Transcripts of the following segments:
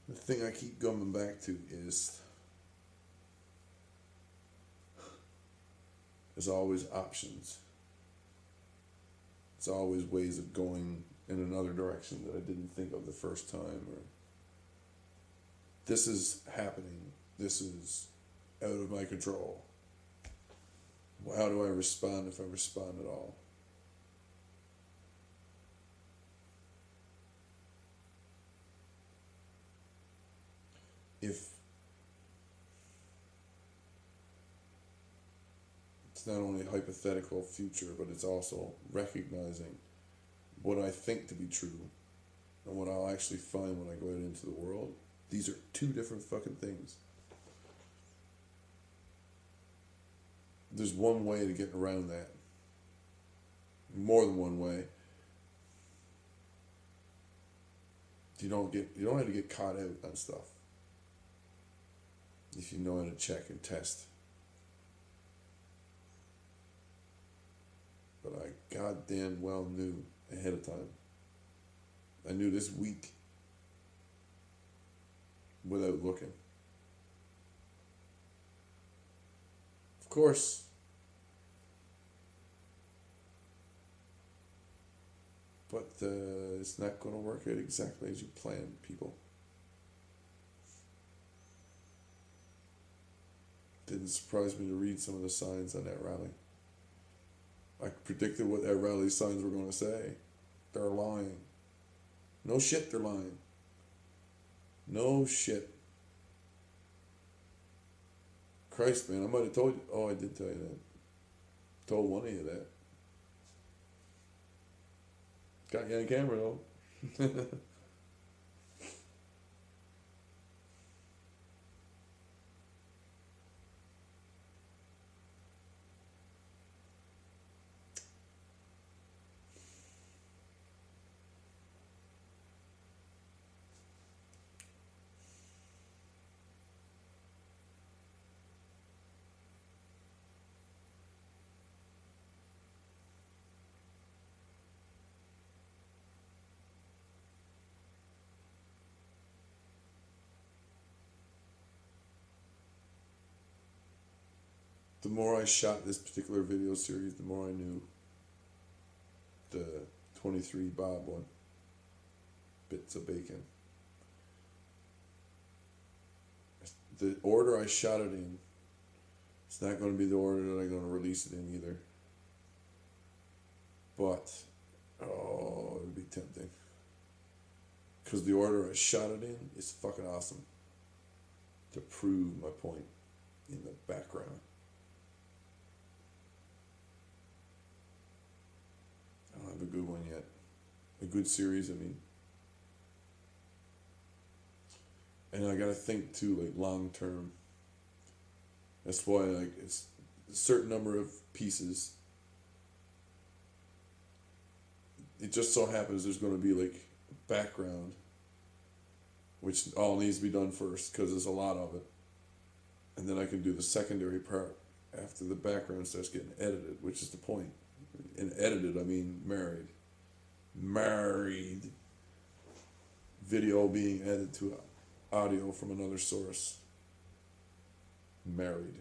The thing I keep coming back to is there's always options. It's always ways of going in another direction that I didn't think of the first time. Or this is happening. This is out of my control. How do I respond if I respond at all? If it's not only a hypothetical future, but it's also recognizing what I think to be true and what I'll actually find when I go out into the world. These are two different fucking things. There's one way to get around that. More than one way. You don't have to get caught out on stuff. If you know how to check and test. But I goddamn well knew ahead of time. I knew this week without looking. Of course, but it's not going to work out exactly as you planned, people. Didn't surprise me to read some of the signs on that rally. I predicted what that rally signs were going to say. They're lying. No shit, they're lying. No shit. Christ, man, I might have told you. Oh, I did tell you that. Told one of you that. Got you on camera, though. The more I shot this particular video series, the more I knew the 23 Bob one. Bits of bacon. The order I shot it in, it's not going to be the order that I'm going to release it in either. But, oh, it would be tempting. Because the order I shot it in is fucking awesome. To prove my point in the background. I don't have a good one yet. A good series, I mean. And I gotta think too, like long term. That's why, like, it's a certain number of pieces. It just so happens there's gonna be like background, which all needs to be done first because there's a lot of it. And then I can do the secondary part after the background starts getting edited, which is the point. And edited, I mean married. Married. Video being added to audio from another source. Married.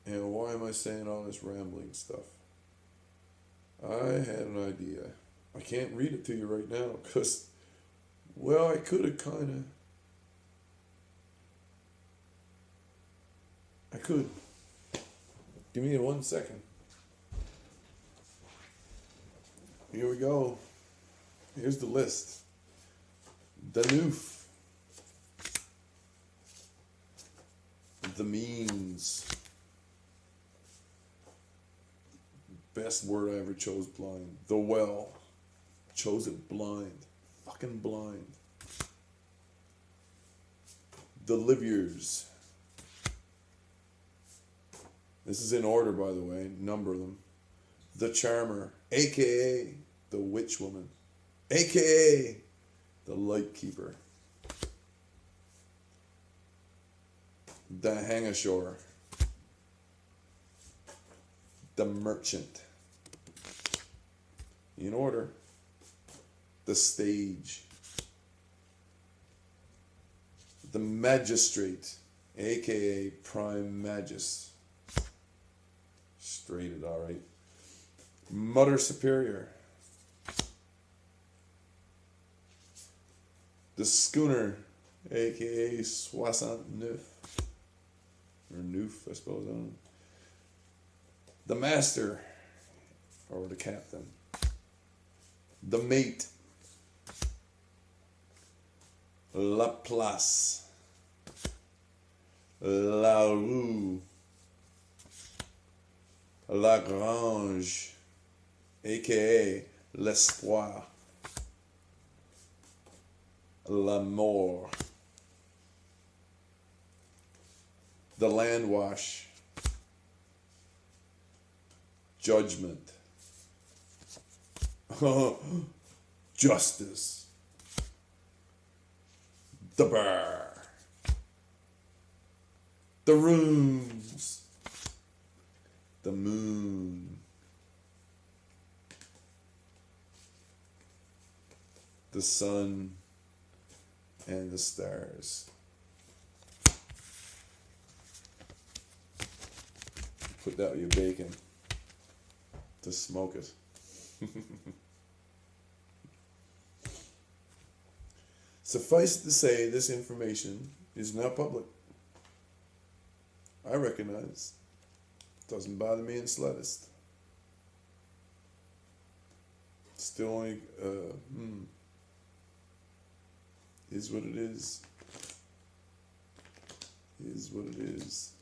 And why am I saying all this rambling stuff? I had an idea. I can't read it to you right now because, well, I could have kind of. I could. Give me 1 second. Here we go. Here's the list. The noof. The means. Best word I ever chose, blind. The well. Chose it blind. Fucking blind. The Liviers. This is in order, by the way. Number them. The Charmer. A.K.A. the Witch Woman. A.K.A. the Light Keeper. The Hang-Ashore. The merchant. In order. The stage. The magistrate, aka prime magis. Straighted, alright. Mother superior. The schooner, aka 69. Or Noof, I suppose. I don't know. The master, or the captain. The mate. La place. La rue. La grange, aka l'espoir. La mort. The land wash. Judgment. Justice. The bar. The rooms. The moon. The sun and the stars. Put that with your bacon to smoke it. Suffice it to say, this information is not public. I recognize. Doesn't bother me in the slightest. Still only, is what it is. Is what it is.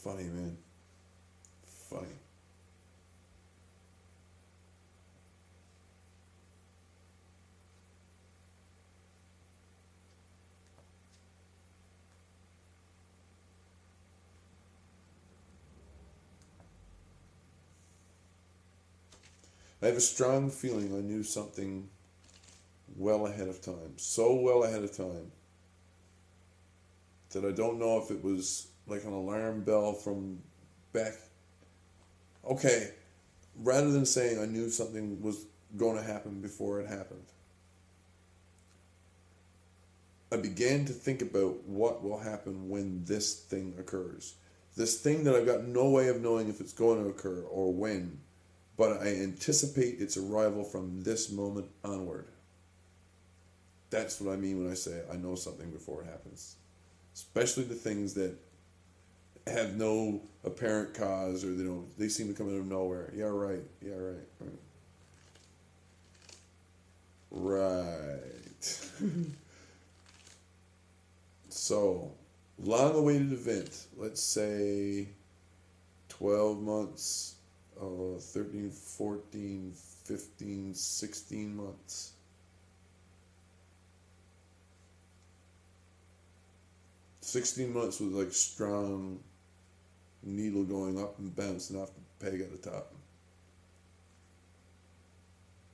Funny, man. Funny. I have a strong feeling I knew something well ahead of time. So well ahead of time that I don't know if it was like an alarm bell from back. Okay, rather than saying I knew something was going to happen before it happened, I began to think about what will happen when this thing occurs. This thing that I've got no way of knowing if it's going to occur or when, but I anticipate its arrival from this moment onward. That's what I mean when I say I know something before it happens. Especially the things that have no apparent cause, or they seem to come out of nowhere. Yeah, right. Yeah, right. Right. So, long-awaited event. Let's say 12 months, 13, 14, 15, 16 months. $16 months with like strong needle going up and bouncing off the peg at the top.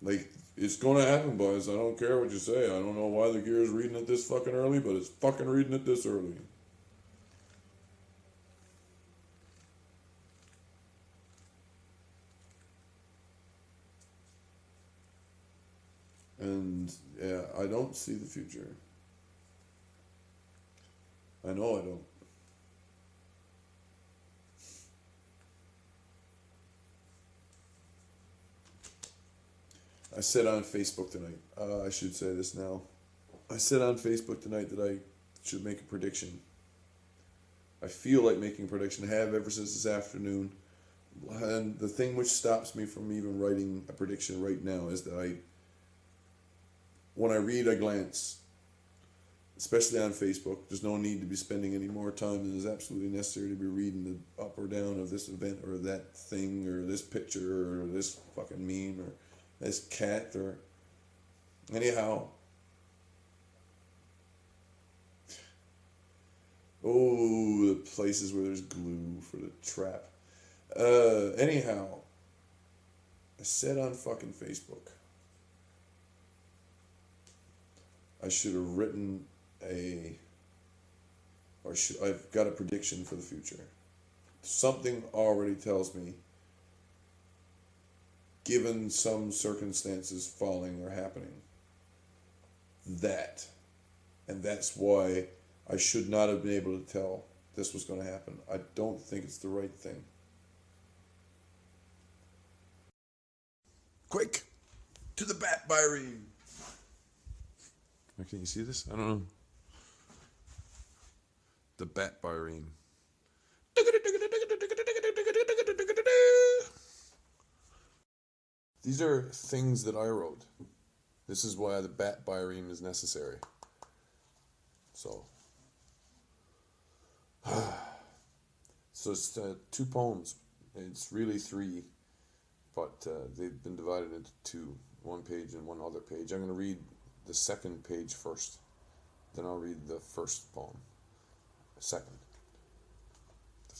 Like, it's going to happen, boys. I don't care what you say. I don't know why the gear is reading it this fucking early, but it's fucking reading it this early. And yeah, I don't see the future. I know I don't. I said on Facebook tonight, I should say this now. I said on Facebook tonight that I should make a prediction. I feel like making a prediction. I have ever since this afternoon. And the thing which stops me from even writing a prediction right now is that when I read, I glance. Especially on Facebook, there's no need to be spending any more time than is absolutely necessary to be reading the up or down of this event or that thing or this picture or this fucking meme or this cat or anyhow. Oh, the places where there's glue for the trap. Anyhow, I said on fucking Facebook I should have written I've got a prediction for the future. Something already tells me, given some circumstances falling or happening, that. And that's why I should not have been able to tell this was going to happen. I don't think it's the right thing. Quick! To the bat, Byron! Can you see this? I don't know. The bat Byron. These are things that I wrote. This is why the bat Byron is necessary. So it's 2 poems. It's really 3, but they've been divided into 2. 1 page and 1 other page. I'm going to read the second page first. Then I'll read the first poem. Second. The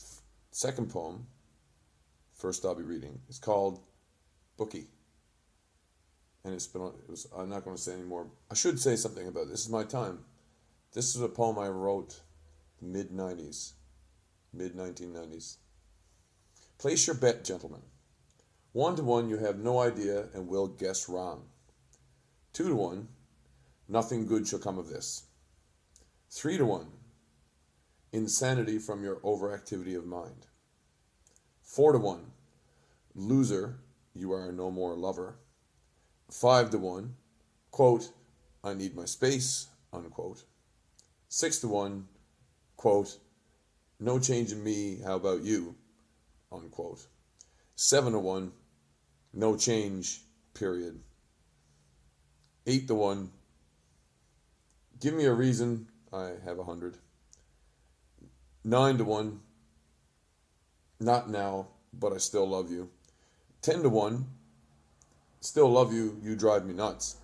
second poem, first I'll be reading, is called Bookie. And I'm not going to say anymore. I should say something about it. This is my time. This is a poem I wrote mid-90s. Mid-1990s. Place your bet, gentlemen. 1 to 1, you have no idea and will guess wrong. 2 to 1, nothing good shall come of this. 3 to 1, insanity from your overactivity of mind. 4 to 1, loser, you are no more lover. 5 to 1, quote, I need my space, unquote. 6 to 1, quote, no change in me, how about you, unquote. 7 to 1, no change, period. 8 to 1, give me a reason, I have 100. 9 to 1, not now, but I still love you. 10 to 1, still love you, you drive me nuts.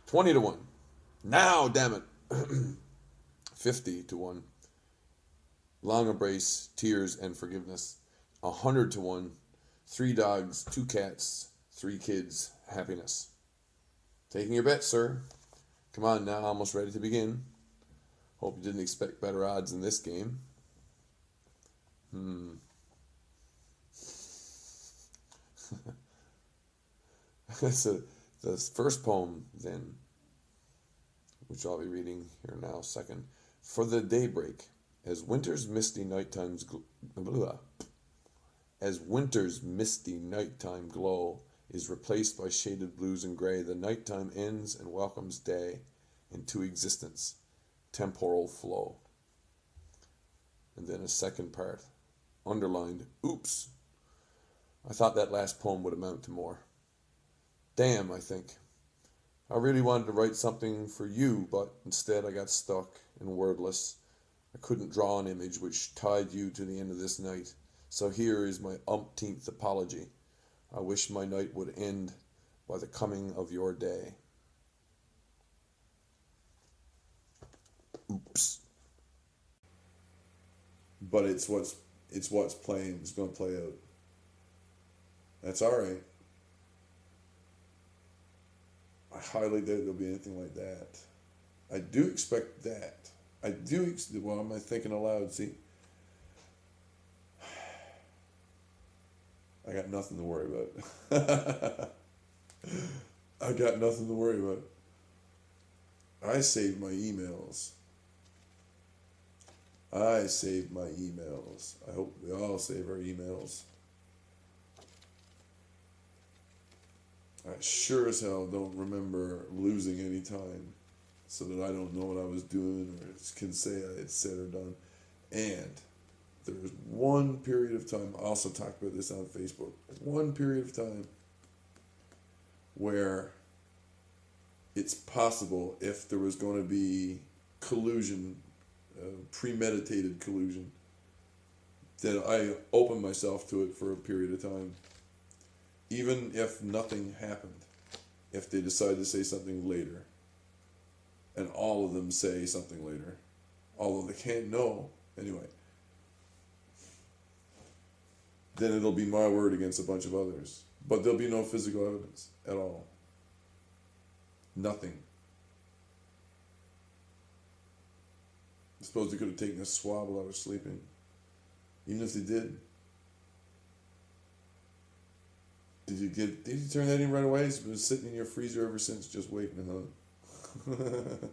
20 to 1, now, damn it. 50 to 1, long embrace, tears, and forgiveness. 100 to 1, 3 dogs, 2 cats, 3 kids, happiness. Taking your bet, sir. Come on now, almost ready to begin. Hope you didn't expect better odds in this game. So the first poem then, which I'll be reading here now, second. For the daybreak, as winter's misty nighttime glow is replaced by shaded blues and gray, the nighttime ends and welcomes day into existence, temporal flow. And then a second part, underlined, oops. I thought that last poem would amount to more. Damn, I think. I really wanted to write something for you, but instead I got stuck and wordless. I couldn't draw an image which tied you to the end of this night. So here is my umpteenth apology. I wish my night would end by the coming of your day. Oops. But it's what's playing. It's going to play out. That's all right. I highly doubt there'll be anything like that. I do expect that. Well, am I thinking aloud? See, I got nothing to worry about. I got nothing to worry about. I saved my emails. I hope we all save our emails. I sure as hell don't remember losing any time so that I don't know what I was doing or can say I had said or done. And there was one period of time, I also talked about this on Facebook, one period of time where it's possible, if there was going to be collusion, premeditated collusion, that I opened myself to it for a period of time. Even if nothing happened, if they decide to say something later, and all of them say something later, although they can't know, anyway, then it'll be my word against a bunch of others. But there'll be no physical evidence at all. Nothing. suppose they could have taken a swab while I was sleeping. Even if they did. Did you turn that in right away? It's been sitting in your freezer ever since, just waiting, huh?